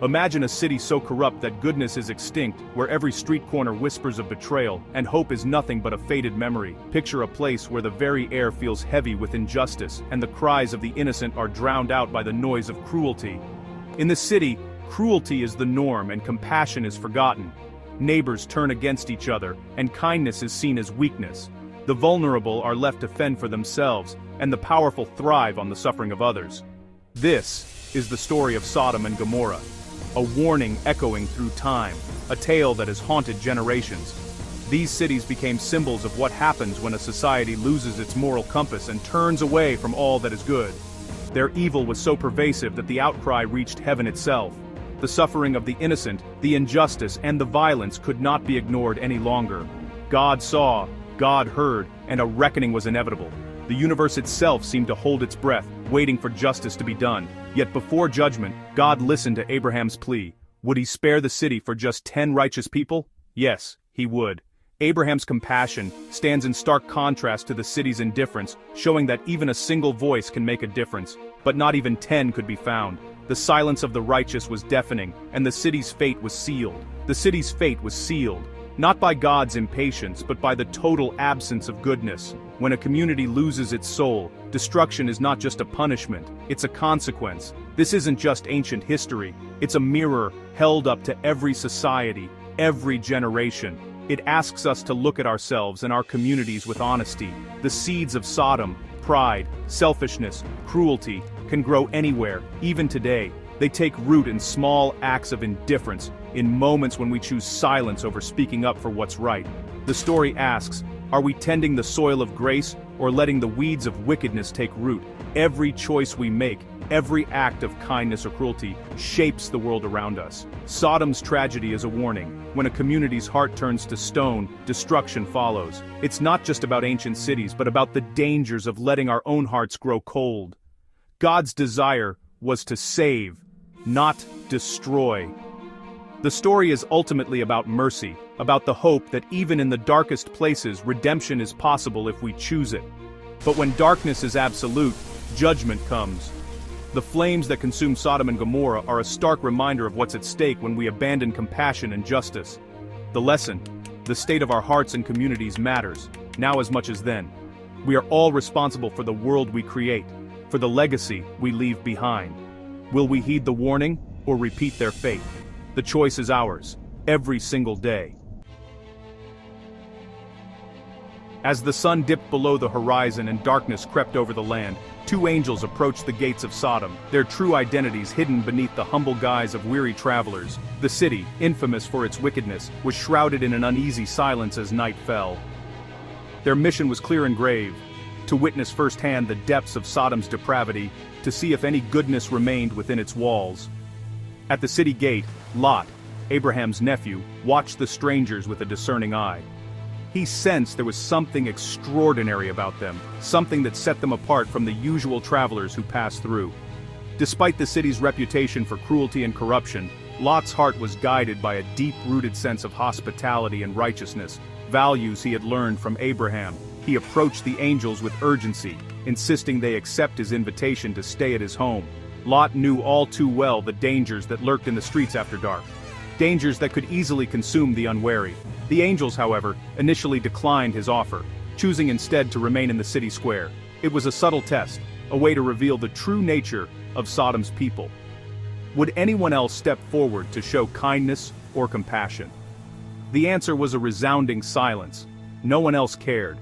Imagine a city so corrupt that goodness is extinct, where every street corner whispers of betrayal, and hope is nothing but a faded memory. Picture a place where the very air feels heavy with injustice, and the cries of the innocent are drowned out by the noise of cruelty. In the city, cruelty is the norm and compassion is forgotten. Neighbors turn against each other, and kindness is seen as weakness. The vulnerable are left to fend for themselves, and the powerful thrive on the suffering of others. This is the story of Sodom and Gomorrah. A warning echoing through time, a tale that has haunted generations. These cities became symbols of what happens when a society loses its moral compass and turns away from all that is good. Their evil was so pervasive that the outcry reached heaven itself. The suffering of the innocent, the injustice, and the violence could not be ignored any longer. God saw, God heard, and a reckoning was inevitable. The universe itself seemed to hold its breath, waiting for justice to be done. Yet before judgment, God listened to Abraham's plea. Would he spare the city for just 10 righteous people? Yes, he would. Abraham's compassion stands in stark contrast to the city's indifference, showing that even a single voice can make a difference, but not even 10 could be found. The silence of the righteous was deafening, and the city's fate was sealed. The city's fate was sealed, not by God's impatience, but by the total absence of goodness. When a community loses its soul, destruction is not just a punishment, it's a consequence. This isn't just ancient history, it's a mirror held up to every society, every generation. It asks us to look at ourselves and our communities with honesty. The seeds of Sodom, pride, selfishness, cruelty, can grow anywhere, even today. They take root in small acts of indifference, in moments when we choose silence over speaking up for what's right. The story asks, are we tending the soil of grace or letting the weeds of wickedness take root? Every choice we make, every act of kindness or cruelty, shapes the world around us. Sodom's tragedy is a warning. When a community's heart turns to stone, destruction follows. It's not just about ancient cities, but about the dangers of letting our own hearts grow cold. God's desire was to save, not destroy. The story is ultimately about mercy, about the hope that even in the darkest places, redemption is possible if we choose it. But when darkness is absolute, judgment comes. The flames that consume Sodom and Gomorrah are a stark reminder of what's at stake when we abandon compassion and justice. The lesson: the state of our hearts and communities matters, now as much as then. We are all responsible for the world we create, for the legacy we leave behind. Will we heed the warning, or repeat their fate? The choice is ours, every single day. As the sun dipped below the horizon and darkness crept over the land, two angels approached the gates of Sodom, their true identities hidden beneath the humble guise of weary travelers. The city, infamous for its wickedness, was shrouded in an uneasy silence as night fell. Their mission was clear and grave: to witness firsthand the depths of Sodom's depravity, to see if any goodness remained within its walls. At the city gate, Lot, Abraham's nephew, watched the strangers with a discerning eye. He sensed there was something extraordinary about them, something that set them apart from the usual travelers who passed through. Despite the city's reputation for cruelty and corruption, Lot's heart was guided by a deep-rooted sense of hospitality and righteousness, values he had learned from Abraham. He approached the angels with urgency, insisting they accept his invitation to stay at his home. Lot knew all too well the dangers that lurked in the streets after dark. Dangers that could easily consume the unwary. The angels, however, initially declined his offer, choosing instead to remain in the city square. It was a subtle test, a way to reveal the true nature of Sodom's people. Would anyone else step forward to show kindness or compassion? The answer was a resounding silence. No one else cared.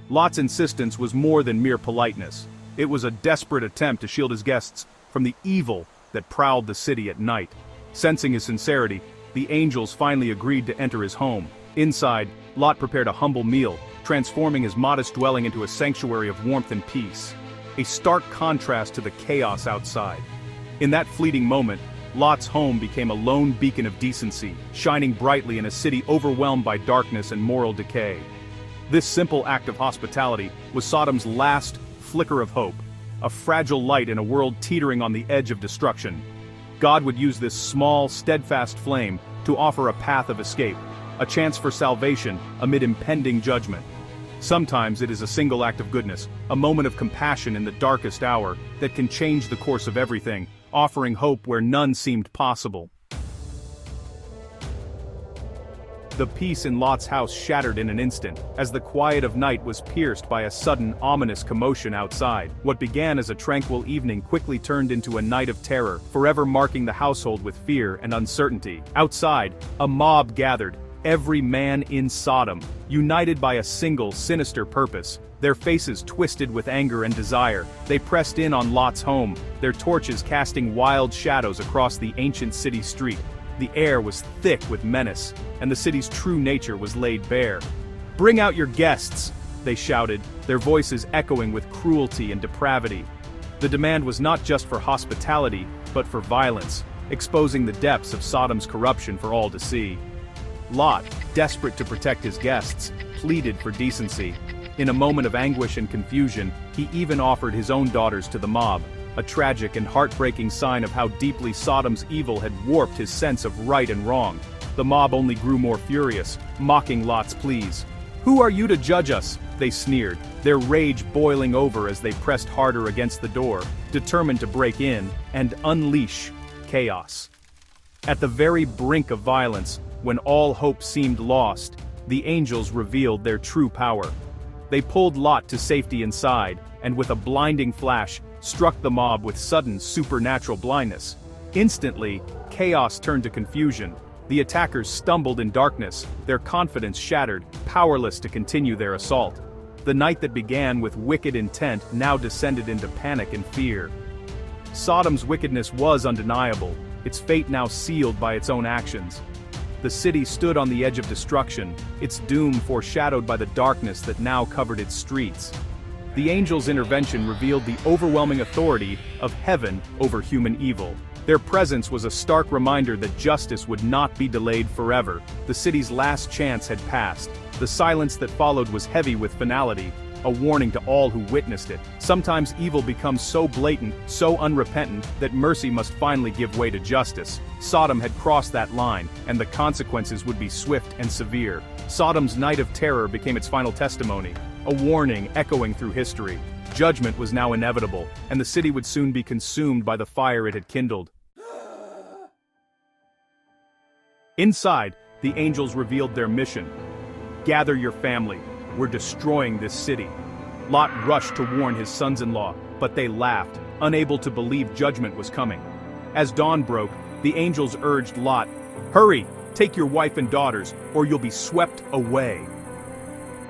Lot's insistence was more than mere politeness. It was a desperate attempt to shield his guests from the evil that prowled the city at night. Sensing his sincerity, the angels finally agreed to enter his home. Inside, Lot prepared a humble meal, transforming his modest dwelling into a sanctuary of warmth and peace. A stark contrast to the chaos outside. In that fleeting moment, Lot's home became a lone beacon of decency, shining brightly in a city overwhelmed by darkness and moral decay. This simple act of hospitality was Sodom's last flicker of hope, a fragile light in a world teetering on the edge of destruction. God would use this small, steadfast flame to offer a path of escape, a chance for salvation amid impending judgment. Sometimes it is a single act of goodness, a moment of compassion in the darkest hour, that can change the course of everything, offering hope where none seemed possible. The peace in Lot's house shattered in an instant, as the quiet of night was pierced by a sudden, ominous commotion outside. What began as a tranquil evening quickly turned into a night of terror, forever marking the household with fear and uncertainty. Outside, a mob gathered, every man in Sodom, united by a single sinister purpose. Their faces twisted with anger and desire, they pressed in on Lot's home, their torches casting wild shadows across the ancient city street. The air was thick with menace, and the city's true nature was laid bare. "Bring out your guests!" they shouted, their voices echoing with cruelty and depravity. The demand was not just for hospitality, but for violence, exposing the depths of Sodom's corruption for all to see. Lot, desperate to protect his guests, pleaded for decency. In a moment of anguish and confusion, he even offered his own daughters to the mob, a tragic and heartbreaking sign of how deeply Sodom's evil had warped his sense of right and wrong. The mob only grew more furious, mocking Lot's pleas. "Who are you to judge us?" they sneered, their rage boiling over as they pressed harder against the door, determined to break in and unleash chaos. At the very brink of violence, when all hope seemed lost, the angels revealed their true power. They pulled Lot to safety inside, and with a blinding flash, struck the mob with sudden supernatural blindness. Instantly, chaos turned to confusion. The attackers stumbled in darkness, their confidence shattered, powerless to continue their assault. The night that began with wicked intent now descended into panic and fear. Sodom's wickedness was undeniable, its fate now sealed by its own actions. The city stood on the edge of destruction, its doom foreshadowed by the darkness that now covered its streets. The angel's intervention revealed the overwhelming authority of heaven over human evil. Their presence was a stark reminder that justice would not be delayed forever. The city's last chance had passed. The silence that followed was heavy with finality, a warning to all who witnessed it. Sometimes evil becomes so blatant, so unrepentant, that mercy must finally give way to justice. Sodom had crossed that line, and the consequences would be swift and severe. Sodom's night of terror became its final testimony, a warning echoing through history. Judgment was now inevitable, and the city would soon be consumed by the fire it had kindled. Inside, the angels revealed their mission. "Gather your family. We're destroying this city." Lot rushed to warn his sons-in-law, but they laughed, unable to believe judgment was coming. As dawn broke, the angels urged Lot, "Hurry, take your wife and daughters, or you'll be swept away."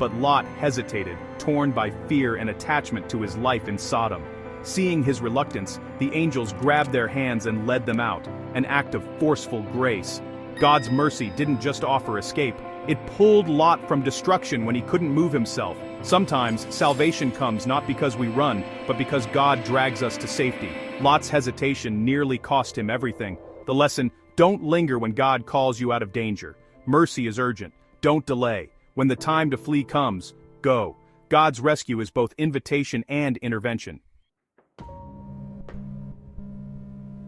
But Lot hesitated, torn by fear and attachment to his life in Sodom. Seeing his reluctance, the angels grabbed their hands and led them out, an act of forceful grace. God's mercy didn't just offer escape, it pulled Lot from destruction when he couldn't move himself. Sometimes, salvation comes not because we run, but because God drags us to safety. Lot's hesitation nearly cost him everything. The lesson: don't linger when God calls you out of danger. Mercy is urgent. Don't delay. When the time to flee comes, go. God's rescue is both invitation and intervention.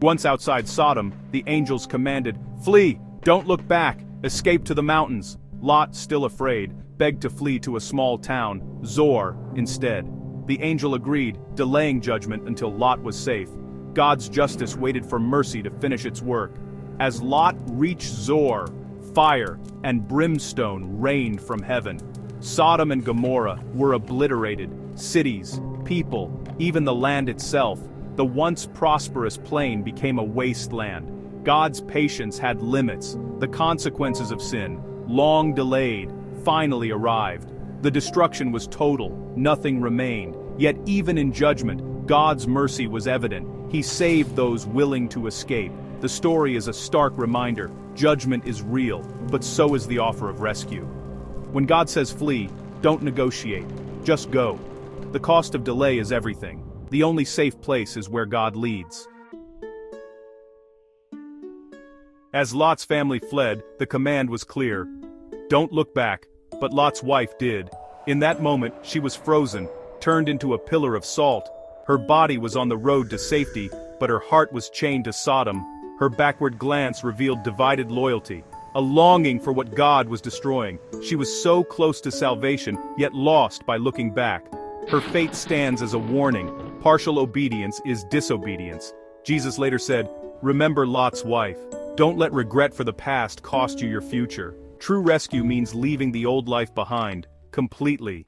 Once outside Sodom, the angels commanded, "Flee! Don't look back! Escape to the mountains!" Lot, still afraid, begged to flee to a small town, Zor, instead. The angel agreed, delaying judgment until Lot was safe. God's justice waited for mercy to finish its work. As Lot reached Zor, fire and brimstone rained from heaven. Sodom and Gomorrah were obliterated, cities, people, even the land itself. The once prosperous plain became a wasteland. God's patience had limits. The consequences of sin, long delayed, finally arrived. The destruction was total, nothing remained. Yet even in judgment, God's mercy was evident. He saved those willing to escape. The story is a stark reminder: judgment is real, but so is the offer of rescue. When God says flee, don't negotiate, just go. The cost of delay is everything. The only safe place is where God leads. As Lot's family fled, the command was clear: don't look back. But Lot's wife did. In that moment, she was frozen, turned into a pillar of salt. Her body was on the road to safety, but her heart was chained to Sodom. Her backward glance revealed divided loyalty, a longing for what God was destroying. She was so close to salvation, yet lost by looking back. Her fate stands as a warning: partial obedience is disobedience. Jesus later said, "Remember Lot's wife. Don't let regret for the past cost you your future." True rescue means leaving the old life behind, completely.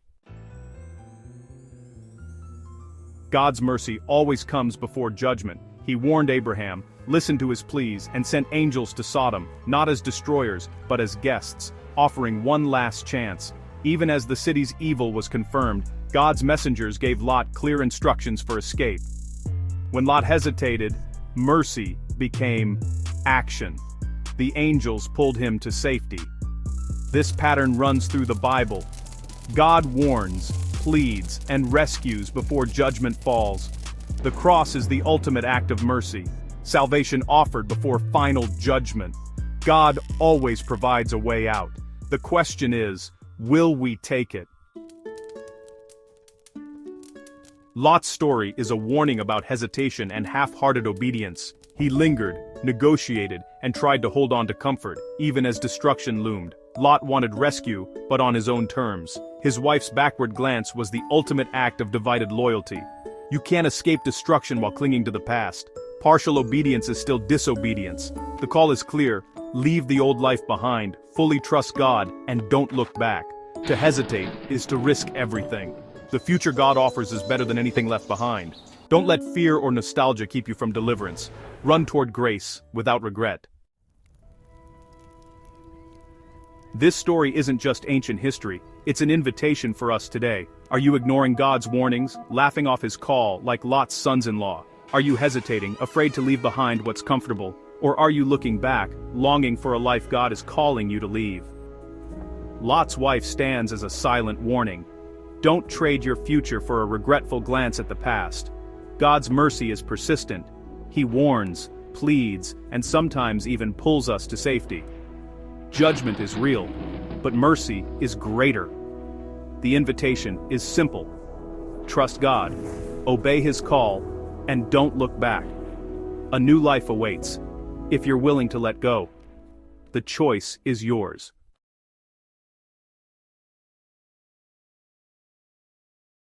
God's mercy always comes before judgment. He warned Abraham, listened to his pleas, and sent angels to Sodom, not as destroyers, but as guests, offering one last chance. Even as the city's evil was confirmed, God's messengers gave Lot clear instructions for escape. When Lot hesitated, mercy became action. The angels pulled him to safety. This pattern runs through the Bible. God warns, pleads, and rescues before judgment falls. The cross is the ultimate act of mercy, salvation offered before final judgment. God always provides a way out. The question is, will we take it? Lot's story is a warning about hesitation and half-hearted obedience. He lingered, negotiated, and tried to hold on to comfort, even as destruction loomed. Lot wanted rescue, but on his own terms. His wife's backward glance was the ultimate act of divided loyalty. You can't escape destruction while clinging to the past. Partial obedience is still disobedience. The call is clear: leave the old life behind, fully trust God, and don't look back. To hesitate is to risk everything. The future God offers is better than anything left behind. Don't let fear or nostalgia keep you from deliverance. Run toward grace without regret. This story isn't just ancient history, it's an invitation for us today. Are you ignoring God's warnings, laughing off his call like Lot's sons-in-law? Are you hesitating, afraid to leave behind what's comfortable? Or are you looking back, longing for a life God is calling you to leave? Lot's wife stands as a silent warning. Don't trade your future for a regretful glance at the past. God's mercy is persistent. He warns, pleads, and sometimes even pulls us to safety. Judgment is real, but mercy is greater. The invitation is simple. Trust God, obey his call, and don't look back. A new life awaits, if you're willing to let go. The choice is yours.